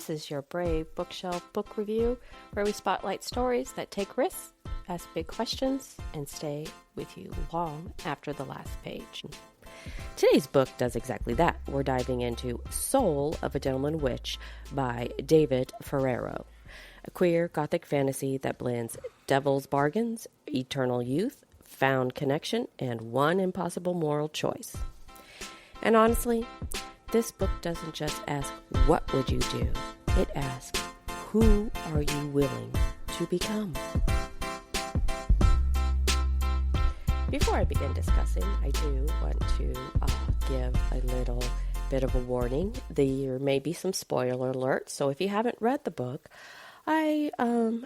This is your Brave Bookshelf book review, where we spotlight stories that take risks, ask big questions, and stay with you long after the last page. Today's book does exactly that. We're diving into Soul of a Gentleman Witch by David Ferraro, a queer gothic fantasy that blends devil's bargains, eternal youth, found connection, and one impossible moral choice. And honestly, this book doesn't just ask, what would you do? It asks, who are you willing to become? Before I begin discussing, I do want to give a little bit of a warning. There may be some spoiler alerts, so if you haven't read the book, I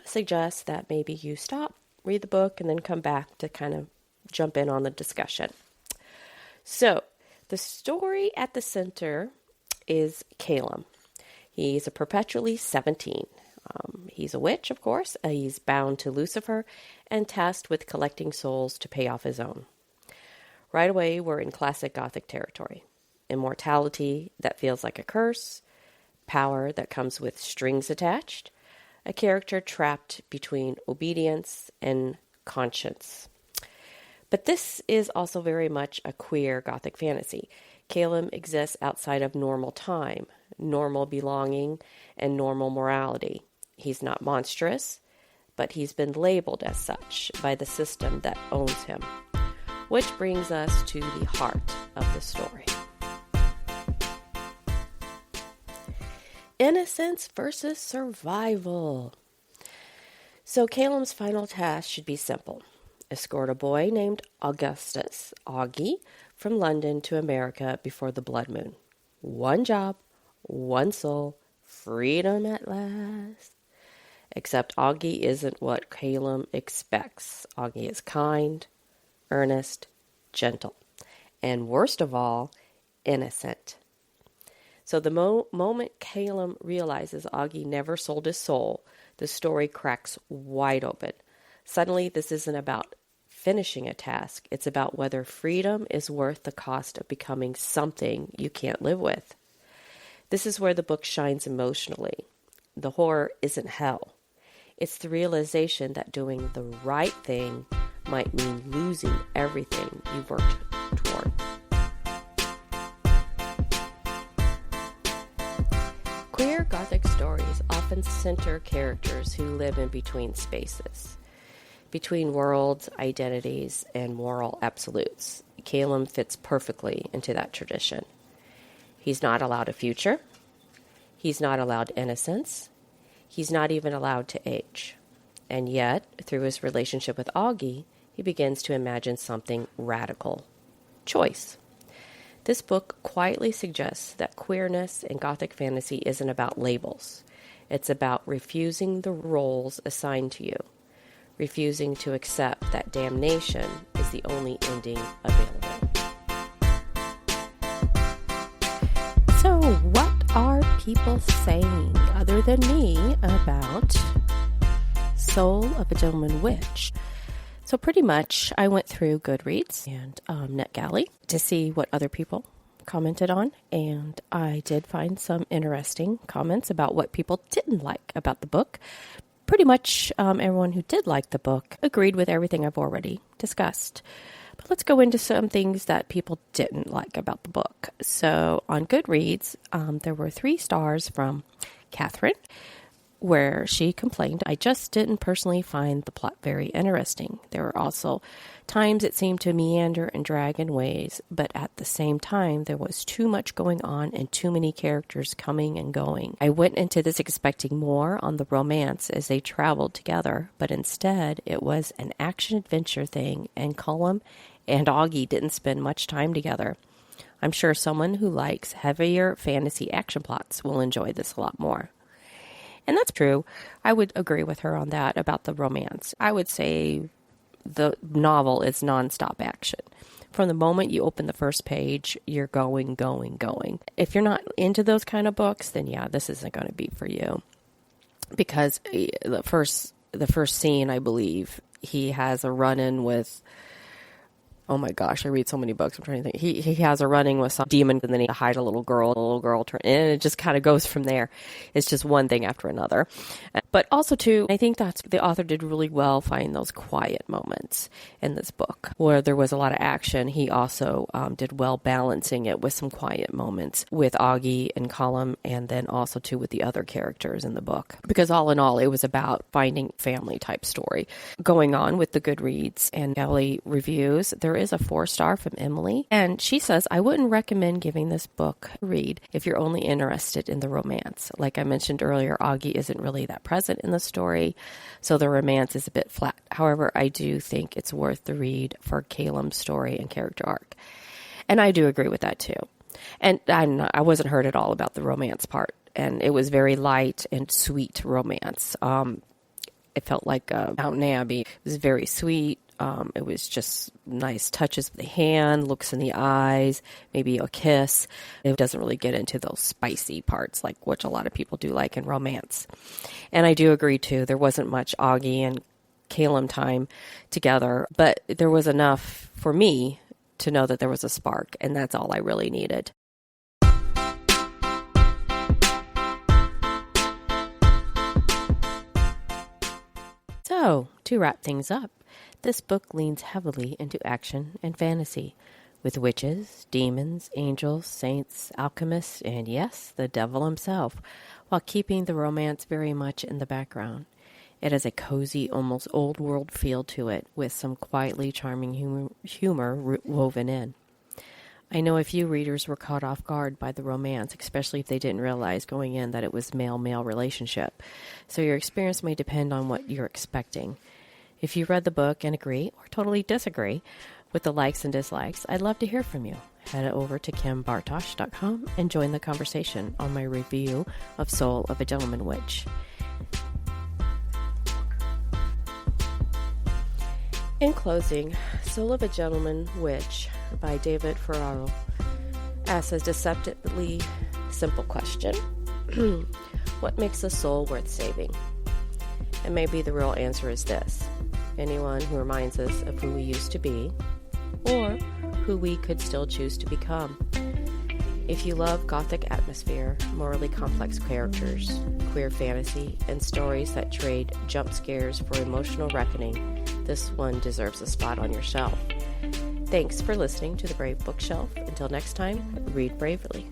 suggest that maybe you stop, read the book, and then come back to kind of jump in on the discussion. So, the story at the center is Calum. He's a perpetually 17. He's a witch, of course. He's bound to Lucifer and tasked with collecting souls to pay off his own. Right away, we're in classic Gothic territory. Immortality that feels like a curse, power that comes with strings attached, a character trapped between obedience and conscience. But this is also very much a queer Gothic fantasy. Calum exists outside of normal time, normal belonging, and normal morality. He's not monstrous, but he's been labeled as such by the system that owns him. Which brings us to the heart of the story. Innocence versus survival. So Calum's final task should be simple. Escort a boy named Augustus, Augie, from London to America before the blood moon. One job, one soul, freedom at last. Except Augie isn't what Calum expects. Augie is kind, earnest, gentle, and worst of all, innocent. So the moment Calum realizes Augie never sold his soul, the story cracks wide open. Suddenly, this isn't about finishing a task. It's about whether freedom is worth the cost of becoming something you can't live with. This is where the book shines emotionally. The horror isn't hell. It's the realization that doing the right thing might mean losing everything you've worked toward. Queer Gothic stories often center characters who live in between spaces, between worlds, identities, and moral absolutes. Calum fits perfectly into that tradition. He's not allowed a future. He's not allowed innocence. He's not even allowed to age. And yet, through his relationship with Augie, he begins to imagine something radical. Choice. This book quietly suggests that queerness in Gothic fantasy isn't about labels. It's about refusing the roles assigned to you, refusing to accept that damnation is the only ending available. So, what are people saying other than me about Soul of a Gentleman Witch? So pretty much I went through Goodreads and NetGalley to see what other people commented on, and I did find some interesting comments about what people didn't like about the book. Pretty much everyone who did like the book agreed with everything I've already discussed. But let's go into some things that people didn't like about the book. So on Goodreads, there were 3 stars from Catherine, where she complained, I just didn't personally find the plot very interesting. There were also times it seemed to meander and drag in ways, but at the same time, there was too much going on and too many characters coming and going. I went into this expecting more on the romance as they traveled together, but instead it was an action-adventure thing, and Calum and Augie didn't spend much time together. I'm sure someone who likes heavier fantasy action plots will enjoy this a lot more. And that's true. I would agree with her on that about the romance. I would say the novel is nonstop action. From the moment you open the first page, you're going. If you're not into those kind of books, then yeah, this isn't going to be for you. Because the first scene, I believe, he has a run-in with Oh my gosh, I read so many books. I'm trying to think. He has a running with some demon, and then he hides a little girl, and it just kind of goes from there. It's just one thing after another. But also, too, I think that's the author did really well find those quiet moments in this book where there was a lot of action. He also did well balancing it with some quiet moments with Augie and Colum, and then also, too, with the other characters in the book. Because all in all, it was about finding family type story. Going on with the Goodreads NetGalley reviews, there is a 4-star from Emily, and she says, I wouldn't recommend giving this book a read if you're only interested in the romance. Like I mentioned earlier, Augie isn't really that present in the story, so the romance is a bit flat. However, I do think it's worth the read for Calum's story and character arc. And I do agree with that too. And I wasn't hurt at all about the romance part, and it was very light and sweet romance. It felt like Downton Abbey. It was very sweet. It was just nice touches of the hand, looks in the eyes, maybe a kiss. It doesn't really get into those spicy parts like which a lot of people do like in romance. And I do agree too, there wasn't much Augie and Calum time together, but there was enough for me to know that there was a spark, and that's all I really needed. So, to wrap things up, this book leans heavily into action and fantasy, with witches, demons, angels, saints, alchemists, and yes, the devil himself, while keeping the romance very much in the background. It has a cozy, almost old-world feel to it, with some quietly charming humor woven in. I know a few readers were caught off guard by the romance, especially if they didn't realize going in that it was male-male relationship. So your experience may depend on what you're expecting. If you read the book and agree or totally disagree with the likes and dislikes, I'd love to hear from you. Head over to kimbartosh.com and join the conversation on my review of Soul of a Gentleman Witch. In closing, Soul of a Gentleman Witch by David Ferraro asks a deceptively simple question. What makes a soul worth saving? And maybe the real answer is this: anyone who reminds us of who we used to be, or who we could still choose to become. If you love gothic atmosphere, morally complex characters, queer fantasy, and stories that trade jump scares for emotional reckoning, this one deserves a spot on your shelf. Thanks for listening to The Brave Bookshelf. Until next time, read bravely.